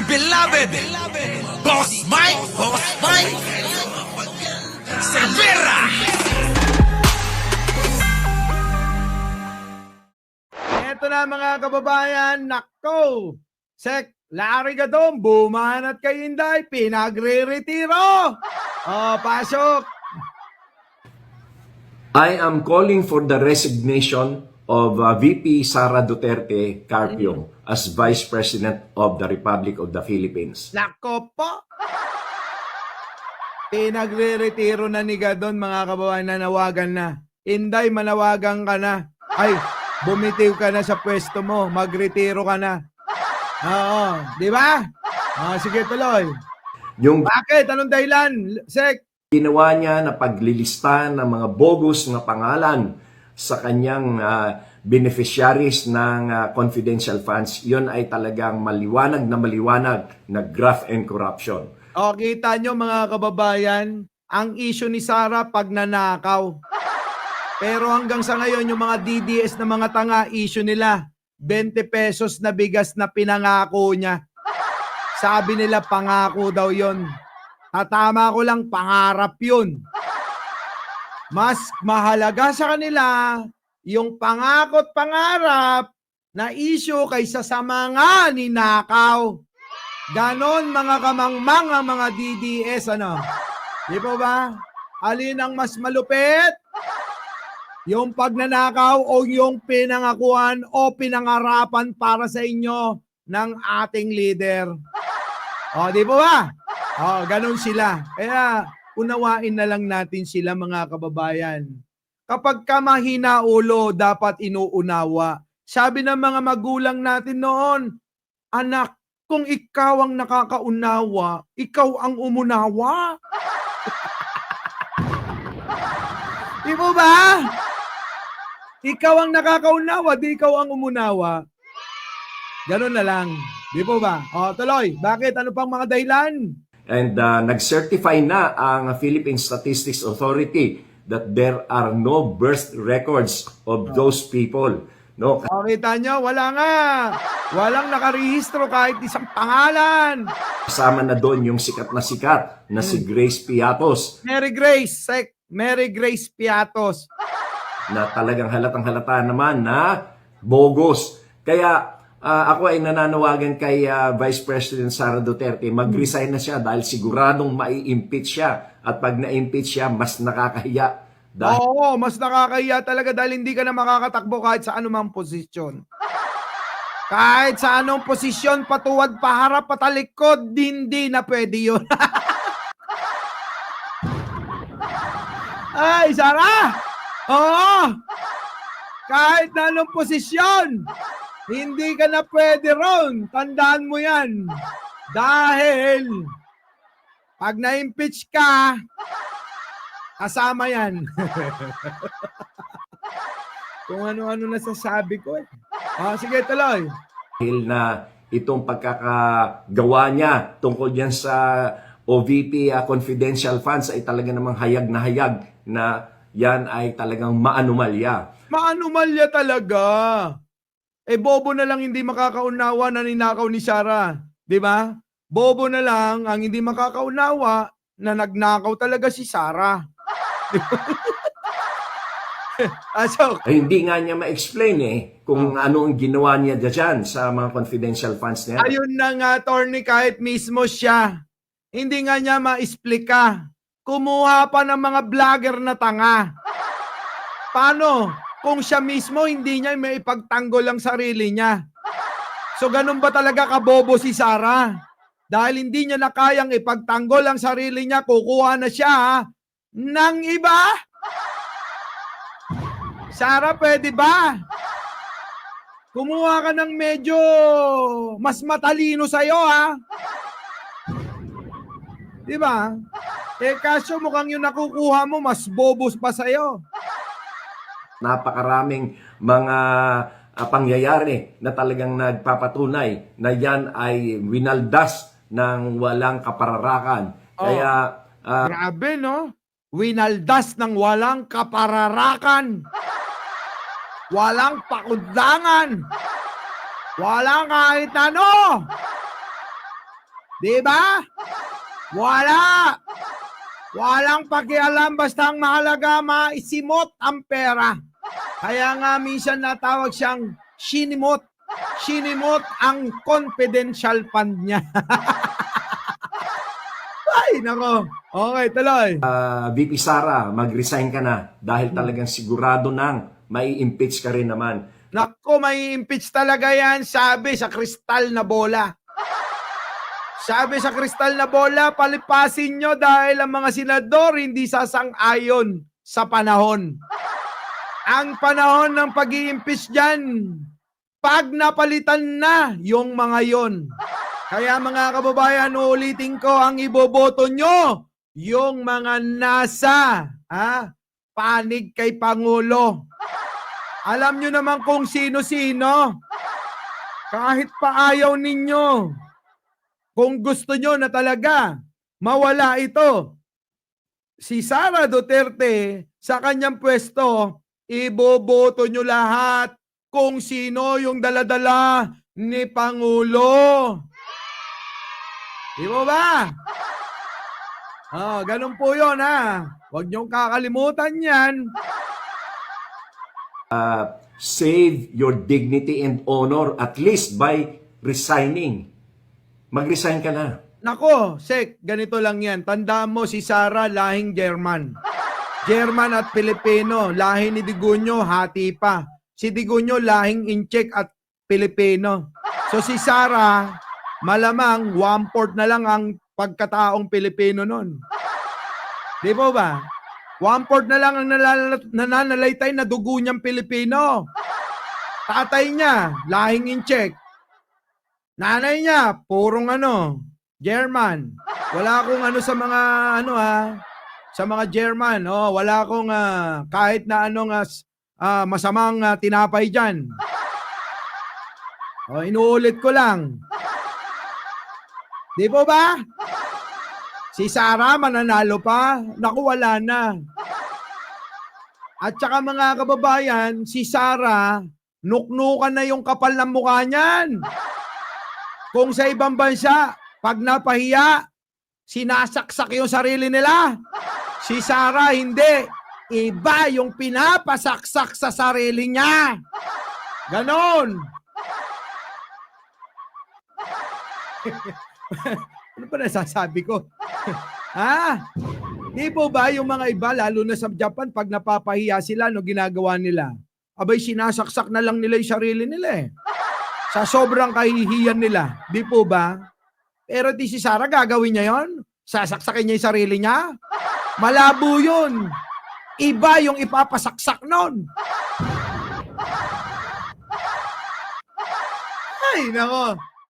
dear beloved, Boss Mike Cervera. Eto na mga kababayan, nako! Sek, Larry Gadon, bumanat kay Inday, pinagre-retiro! Pasok! I am calling for the resignation of VP Sara Duterte Carpio as Vice President of the Republic of the Philippines. Nako po! Pinagre-retiro na ni Gadon, mga kababayan, nanawagan na. Inday, manawagan ka na. Ay, bumitiw ka na sa pwesto mo, magretiro ka na. Oo, di ba? Sige, tuloy. Yung Bakit? Anong dahilan, Sek? ginawa niya na paglilista ng mga bogus na pangalan sa kanyang beneficiaries ng confidential funds, yun ay talagang maliwanag na graft and corruption. O, kita nyo mga kababayan, ang issue ni Sara pagnanakaw. Pero hanggang sa ngayon, yung mga DDS na mga tanga, issue nila, 20 pesos na bigas na pinangako niya. Sabi nila, pangako daw yon. Tatama ko lang, pangarap yun. Mas mahalaga sa kanila yung pangakot pangarap na issue kaysa sa mga ninakaw. Ganon mga kamangmang ang mga DDS, ano? Di po ba? Alin ang mas malupit? Yung pagnanakaw o yung pinangakuan o pinangarapan para sa inyo ng ating leader? O, di po ba? O, ganon sila. Kaya, unawain na lang natin sila mga kababayan. Kapag ka mahina ulo, dapat inuunawa. Sabi ng mga magulang natin noon, anak, kung ikaw ang nakakaunawa, ikaw ang umunawa. Di po ba? Ikaw ang nakakaunawa, di ikaw ang umunawa. Ganon na lang. Di po ba? O, tuloy. Bakit? Ano pang mga dahilan? And nag-certify na ang Philippine Statistics Authority that there are no birth records of those people. No? O, kita nyo? Wala nga. Walang nakarehistro kahit isang pangalan. Kasama na doon yung sikat na si Grace Piatos Mary Grace, Sek. Mary Grace Piatos. na talagang halatang-halata naman na bogus. Kaya ako ay nananawagan kay Vice President Sara Duterte, mag-resign na siya dahil siguradong mai-impeach siya. At pag na-impeach siya, mas nakakahiya. Dahil Oo, mas nakakahiya talaga dahil hindi ka na makakatakbo kahit sa anumang posisyon. Kahit sa anong posisyon, patuwad, paharap, patalikod, hindi na pwede yun. Ay, Sara! Oo! Kahit na anong posisyon, hindi ka na pwede ron. Tandaan mo yan. Dahil, pag na-impeach ka, kasama yan. Kung ano-ano nasasabi ko eh. Sige, tuloy. na itong pagkakagawa niya tungkol yan sa OVP confidential funds ay talaga namang hayag na yan ay talagang maanumalya. Maanumalya talaga. Bobo na lang hindi makakaunawa na ninakaw ni Sara. Di ba? Bobo na lang ang hindi makakaunawa na nagnakaw talaga si Sara. So, Hindi nga niya ma-explain kung ano ang ginawa niya dyan sa mga confidential funds niya. ayun na nga, attorney, kahit mismo siya, hindi nga niya ma-explika. Kumuha pa ng mga vlogger na tanga. Paano? Kung siya mismo, hindi niya may ipagtanggol ang sarili niya. So, ganun ba talaga kabobo si Sara? Dahil hindi niya na kayang ipagtanggol ang sarili niya, kukuha na siya ng iba? Sara, pwede ba? Kumuha ka ng medyo mas matalino sa'yo, ha? Di ba? Kaso mukhang yung nakukuha mo, mas bobos pa sa'yo. Napakaraming mga pangyayari na talagang nagpapatunay na yan ay winaldas ng walang kapararakan. Kaya Grabe, no? Winaldas ng walang kapararakan. Walang pakundangan. Walang kahit ano. Di ba? Wala! Walang pakialam, basta ang mahalaga maisimot ang pera. Kaya nga minsan natawag siyang sinimot. Sinimot ang confidential fund niya. Ay, nako. Okay, tuloy. VP Sara, mag-resign ka na dahil talagang sigurado nang mai-impeach ka rin naman. Nako, may impeach talaga yan, sabi sa kristal na bola. Sabi sa kristal na bola, palipasin nyo dahil ang mga senador hindi sasang-ayon sa panahon. Ang panahon ng pag-i-impeach dyan, pag napalitan na yung mga yon. Kaya mga kababayan, ulitin ko, ang iboboto nyo, yung mga nasa panig kay Pangulo. Alam nyo naman kung sino-sino. Kahit pa ayaw ninyo. Kung gusto nyo na talaga mawala ito, si Sara Duterte sa kanyang pwesto, iboboto nyo lahat kung sino yung daladala ni Pangulo. Di mo ba? Ganun po yun Huwag nyong kakalimutan yan. Save your dignity and honor at least by resigning. Mag-resign ka na. Nako, Sek, ganito lang yan. Tandaan mo si Sara lahing German. German at Pilipino. Lahi ni Digunyo, hati pa. Si Digunyo lahing Incheck at Pilipino. So si Sara, malamang 1/4 na lang ang pagkataong Pilipino nun. Di po ba? 1/4 na lang ang nananalaytay na dugo niyang Pilipino. Tatay niya, lahing Incheck. Nanay niya, purong German. Wala akong sa mga sa mga German. Wala akong kahit na masamang tinapay dyan. Inuulit ko lang. Di po ba? Si Sara mananalo pa? Naku, wala na. At saka mga kababayan, si Sara, nuknukan na yung kapal ng mukha niyan. Kung sa ibang bansa, pag napahiya, sinasaksak yung sarili nila. Si Sara, hindi. Iba yung pinapasaksak sa sarili niya. Ganon. Ano pa nasasabi ko? Di po ba yung mga iba, lalo na sa Japan, pag napapahiya sila, ginagawa nila? Abay, sinasaksak na lang nila yung sarili nila sa sobrang kahihiyan nila. Di po ba? Pero di si Sara gagawin niya yon? Sasaksakin niya yung sarili niya? Malabo yun. Iba yung ipapasaksak nun. Ay, nako.